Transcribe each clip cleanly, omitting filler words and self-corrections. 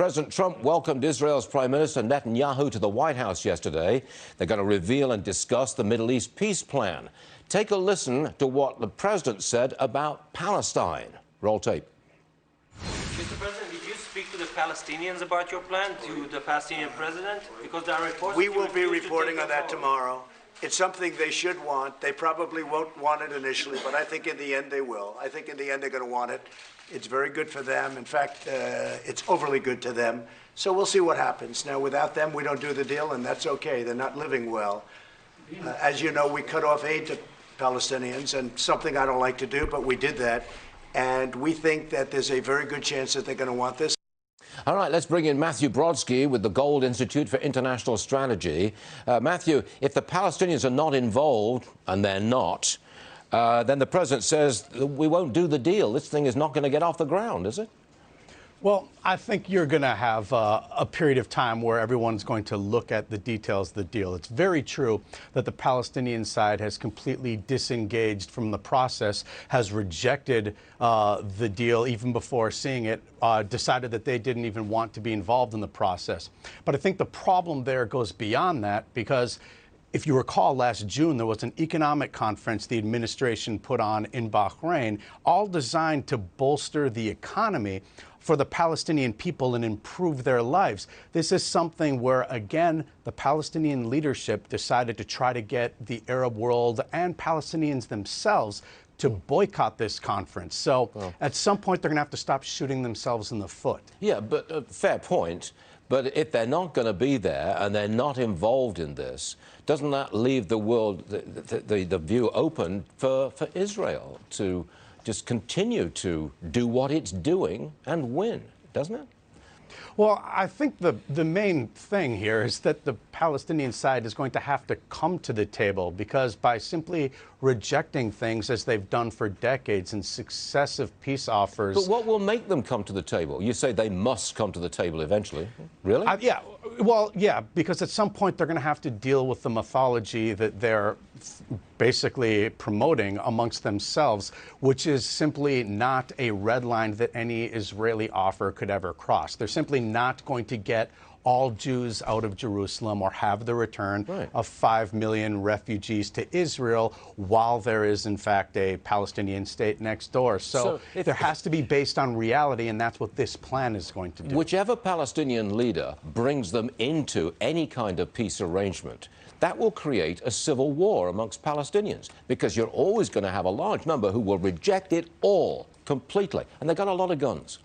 President Trump welcomed Israel's Prime Minister Netanyahu to the White House yesterday. They're going to reveal and discuss the Middle East peace plan. Take a listen to what the president said about Palestine. Roll tape. Mr. President, did you speak to the Palestinians about your plan, to the Palestinian president? Because there are reports... We will be reporting on that tomorrow. It's something they should want. They probably won't want it initially, but I think in the end they will. I think in the end they're going to want it. It's very good for them. In fact, it's overly good to them. So we'll see what happens. Now, without them, we don't do the deal, and that's okay. They're not living well. As you know, we cut off aid to Palestinians, and something I don't like to do, but we did that. And we think that there's a very good chance that they're going to want this. All right, let's bring in Matthew Brodsky with the Gold Institute for International Strategy. Matthew, if the Palestinians are not involved, and they're not, then the president says we won't do the deal. This thing is not going to get off the ground, is it? Well, I think you're going to have a period of time where everyone's going to look at the details of the deal. It's very true that the Palestinian side has completely disengaged from the process, has rejected the deal even before seeing it, decided that they didn't even want to be involved in the process. But I think the problem there goes beyond that, because if you recall, last June, there was an economic conference the administration put on in Bahrain, all designed to bolster the economy for the Palestinian people and improve their lives. This is something where, again, the Palestinian leadership decided to try to get the Arab world and Palestinians themselves to boycott this conference. So at some point, they're going to have to stop shooting themselves in the foot. Yeah, but fair point. But if they're not going to be there and they're not involved in this, doesn't that leave the world, the view open for Israel to just continue to do what it's doing and win, doesn't it? Well, I think the main thing here is that the Palestinian side is going to have to come to the table, because by simply rejecting things as they've done for decades in successive peace offers... But what will make them come to the table? You say they must come to the table eventually. Really? Yeah, because at some point they're going to have to deal with the mythology that they're basically promoting amongst themselves, which is simply not a red line that any Israeli offer could ever cross. They're simply not going to get all Jews out of Jerusalem or have the return of 5 million refugees to Israel while there is, in fact, a Palestinian state next door. So there has to be based on reality, and that's what this plan is going to do. Whichever Palestinian leader brings them into any kind of peace arrangement, that will create a civil war amongst Palestinians, because you're always going to have a large number who will reject it all completely. And they've got a lot of guns.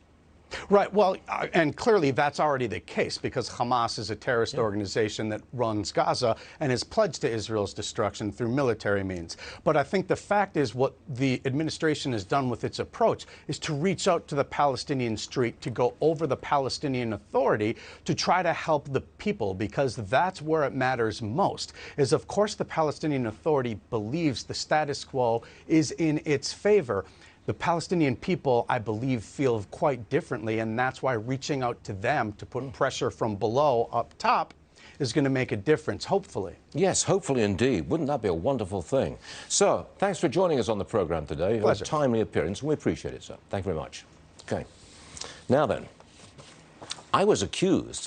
Right. Well, and clearly that's already the case, because Hamas is a terrorist organization that runs Gaza and is pledged to Israel's destruction through military means. But I think the fact is, what the administration has done with its approach is to reach out to the Palestinian street, to go over the Palestinian Authority, to try to help the people, because that's where it matters most. Is, of course, the Palestinian Authority believes the status quo is in its favor. The Palestinian people, I believe, feel quite differently, and that's why reaching out to them to put pressure from below up top is going to make a difference, hopefully. Yes, hopefully indeed. Wouldn't that be a wonderful thing? So, thanks for joining us on the program today. Pleasure. A timely appearance, and we appreciate it, sir. Thank you very much. Okay. Now then, I was accused